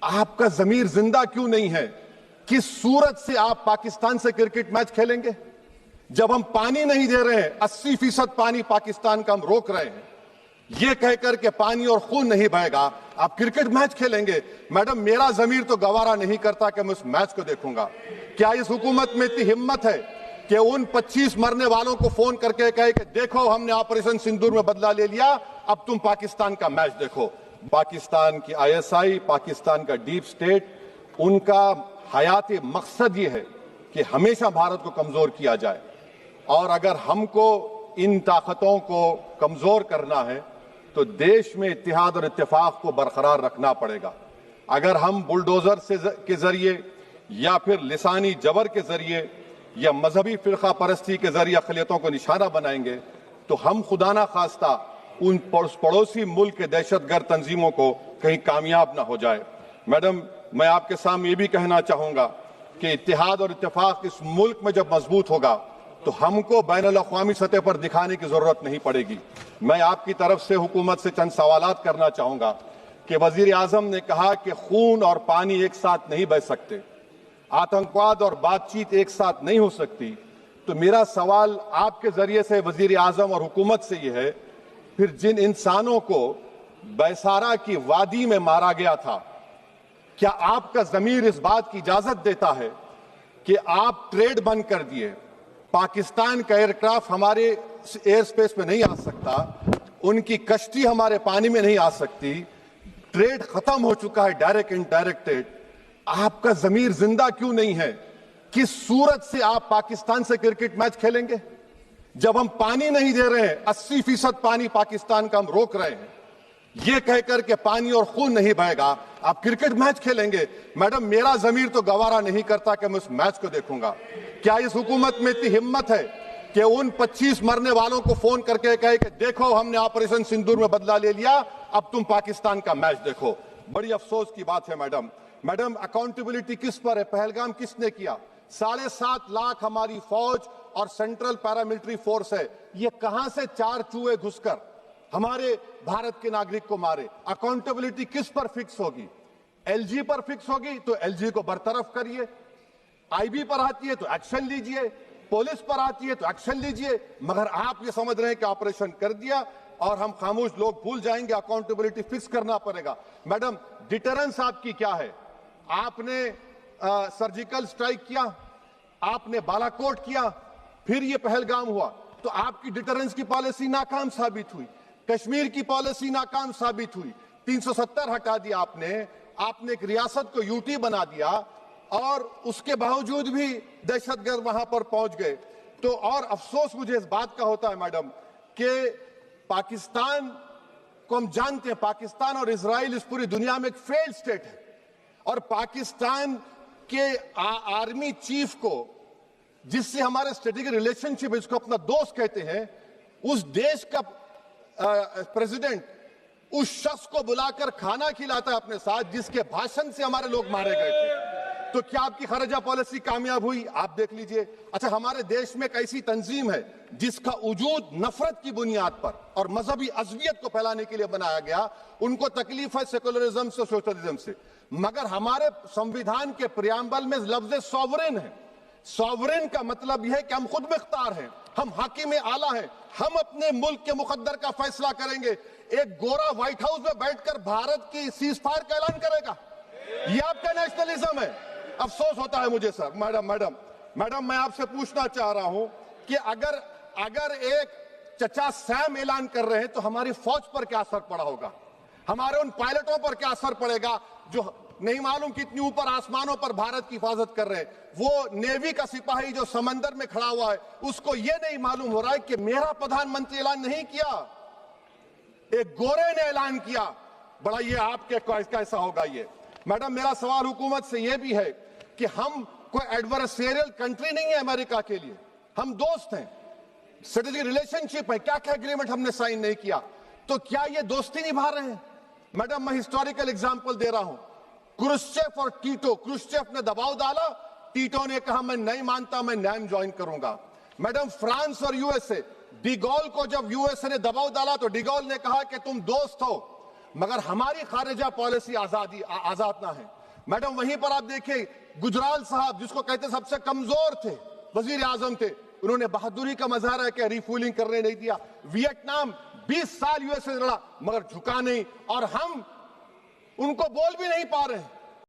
आपका जमीर जिंदा क्यों नहीं है? किस सूरत से आप पाकिस्तान से क्रिकेट मैच खेलेंगे जब हम पानी नहीं दे रहे हैं? 80% पानी पाकिस्तान का हम रोक रहे हैं। ये कहकर के पानी और खून नहीं बहेगा, आप क्रिकेट मैच खेलेंगे? मैडम, मेरा जमीर तो गवारा नहीं करता कि मैं उस मैच को देखूंगा। क्या इस हुकूमत में इतनी हिम्मत है कि उन 25 मरने वालों को फोन करके कहे कि देखो हमने ऑपरेशन सिंदूर में बदला ले लिया, अब तुम पाकिस्तान का मैच देखो? पाकिस्तान की ISI, पाकिस्तान का डीप स्टेट, उनका हयाती मकसद ये है कि हमेशा भारत को कमजोर किया जाए। और अगर हमको इन ताकतों को कमजोर करना है तो देश में इत्तेहाद और इत्तेफाक को बरकरार रखना पड़ेगा। अगर हम बुलडोजर के जरिए या फिर लिसानी जबर के जरिए या मजहबी फिरका परस्ती के जरिए अक़लियतों को निशाना बनाएंगे तो हम खुदा ना खास्ता उन पड़ोसी मुल्क के दहशतगर्द तंजीमों को कहीं कामयाब ना हो जाए। मैडम, मैं आपके सामने ये भी कहना चाहूंगा कि इत्तेहाद और इत्तेफाक इस मुल्क में जब मजबूत होगा तो हमको बैनुल अक़वामी सतह पर दिखाने की जरूरत नहीं पड़ेगी। मैं आपकी तरफ से हुकूमत से चंद सवालात करना चाहूंगा कि वजीर आजम ने कहा कि खून और पानी एक साथ नहीं बह सकते, आतंकवाद और बातचीत एक साथ नहीं हो सकती। तो मेरा सवाल आपके जरिए से वजीर आजम और हुकूमत से यह है, फिर जिन इंसानों को बैसारा की वादी में मारा गया था, क्या आपका जमीर इस बात की इजाजत देता है कि आप ट्रेड बंद कर दिए, पाकिस्तान का एयरक्राफ्ट हमारे एयर स्पेस में नहीं आ सकता, उनकी कश्ती हमारे पानी में नहीं आ सकती, ट्रेड खत्म हो चुका है डायरेक्ट इनडायरेक्टेड, आपका जमीर जिंदा क्यों नहीं है? किस सूरत से आप पाकिस्तान से क्रिकेट मैच खेलेंगे जब हम पानी नहीं दे रहे हैं? 80% पानी पाकिस्तान का हम रोक रहे हैं। ये कहकर के पानी और खून नहीं बहेगा, आप क्रिकेट मैच खेलेंगे? मैडम, मेरा जमीर तो गवारा नहीं करता कि मैं उस मैच को देखूंगा। क्या इस हुकूमत में इतनी हिम्मत है कि उन 25 मरने वालों को फोन करके कहे कि देखो हमने ऑपरेशन सिंदूर में बदला ले लिया, अब तुम पाकिस्तान का मैच देखो? बड़ी अफसोस की बात है मैडम, अकाउंटेबिलिटी किस पर है? पहलगाम किसने किया? 7.5 लाख हमारी फौज और सेंट्रल पैरामिलिट्री फोर्स है, ये कहां से 4 चूहे घुसकर हमारे भारत के नागरिक को मारे? अकाउंटेबिलिटी किस पर फिक्स होगी? LG पर फिक्स होगी तो LG को बरतरफ करिए, IB पर आती है तो एक्शन लीजिए, पुलिस पर आती है तो एक्शन लीजिए, मगर आप ये समझ रहे हैं कि ऑपरेशन कर दिया और हम खामोश लोग भूल जाएंगे। अकाउंटेबिलिटी फिक्स करना पड़ेगा। मैडम, डिटरेंस आपकी क्या है? आपने सर्जिकल स्ट्राइक किया, आपने बालाकोट किया, फिर ये पहलगाम हुआ, तो आपकी डिटरेंस की पॉलिसी नाकाम साबित हुई, कश्मीर की पॉलिसी नाकाम साबित हुई, 370 हटा दिया आपने एक रियासत को यूटी बना दिया और उसके बावजूद भी दहशतगर्द वहां पर पहुंच गए। तो और अफसोस मुझे इस बात का होता है मैडम कि पाकिस्तान को हम जानते हैं, पाकिस्तान और इजराइल इस पूरी दुनिया में एक फेल्ड स्टेट है और पाकिस्तान के आर्मी चीफ को, जिससे हमारे स्ट्रेटेजिक रिलेशनशिप, इसको अपना दोस्त कहते हैं, उस देश का प्रेसिडेंट उस शख्स को बुलाकर खाना खिलाता है अपने साथ जिसके भाषण से हमारे लोग मारे गए थे। तो क्या आपकी खर्जा पॉलिसी कामयाब हुई? आप देख लीजिए। अच्छा, हमारे देश में एक ऐसी तंजीम है जिसका वजूद नफरत की बुनियाद पर और मजहबी अज़वियत को फैलाने के लिए बनाया गया, उनको तकलीफ है सेकुलरिज्म से, सोशलिज्म से, मगर हमारे संविधान के प्रियम्बल में लफ्ज सॉवरेन है। सॉवरेन का मतलब यह है कि हम खुद मुख्तार हैं, हम हाकिम आला हैं, हम अपने मुल्क के मुकद्दर का फैसला करेंगे। एक गोरा व्हाइट हाउस में बैठकर भारत की सीज फायर का ऐलान करेगा? यह आपका नेशनलिज्म है? अफसोस होता है मुझे सर। मैडम, मैं आपसे पूछना चाह रहा हूं कि अगर एक चचा सैम ऐलान कर रहे हैं तो हमारी फौज पर क्या असर पड़ा होगा? हमारे उन पायलटों पर क्या असर पड़ेगा जो नहीं मालूम कितनी ऊपर आसमानों पर भारत की हिफाजत कर रहे हैं? वो नेवी का सिपाही जो समंदर में खड़ा हुआ है, उसको यह नहीं मालूम हो रहा है कि मेरा प्रधानमंत्री ऐलान नहीं किया, एक गोरे ने ऐलान किया। बड़ा ये आपके कैसा होगा ये? मैडम, मेरा सवाल हुकूमत से यह भी है कि हम कोई एडवर्सेरियल कंट्री नहीं है अमेरिका के लिए, हम दोस्त हैं, स्ट्रेटेजिक रिलेशनशिप है, क्या क्या एग्रीमेंट हमने साइन नहीं किया, तो क्या ये दोस्ती निभा रहे हैं? मैडम, मैं हिस्टोरिकल एग्जांपल दे रहा हूं, क्रुश्चेव और टीटो। क्रुश्चेव ने दबाव डाला, टीटो ने कहा मैं नहीं मानता, मैं नैम ज्वाइन करूंगा। मैडम, फ्रांस और यूएसए, डिगॉल को जब यूएसए ने दबाव डाला तो डिगॉल ने कहा कि तुम दोस्त हो, मगर हमारी खारिजा पॉलिसी आजाद ना है। मैडम वहीं पर आप देखिए गुजराल साहब, जिसको कहते सबसे कमजोर थे, वजीर आजम थे, उन्होंने बहादुरी का मजारा किया, रिफूलिंग करने नहीं दिया। वियतनाम 20 साल यूएस से लड़ा मगर झुका नहीं, और हम उनको बोल भी नहीं पा रहे हैं।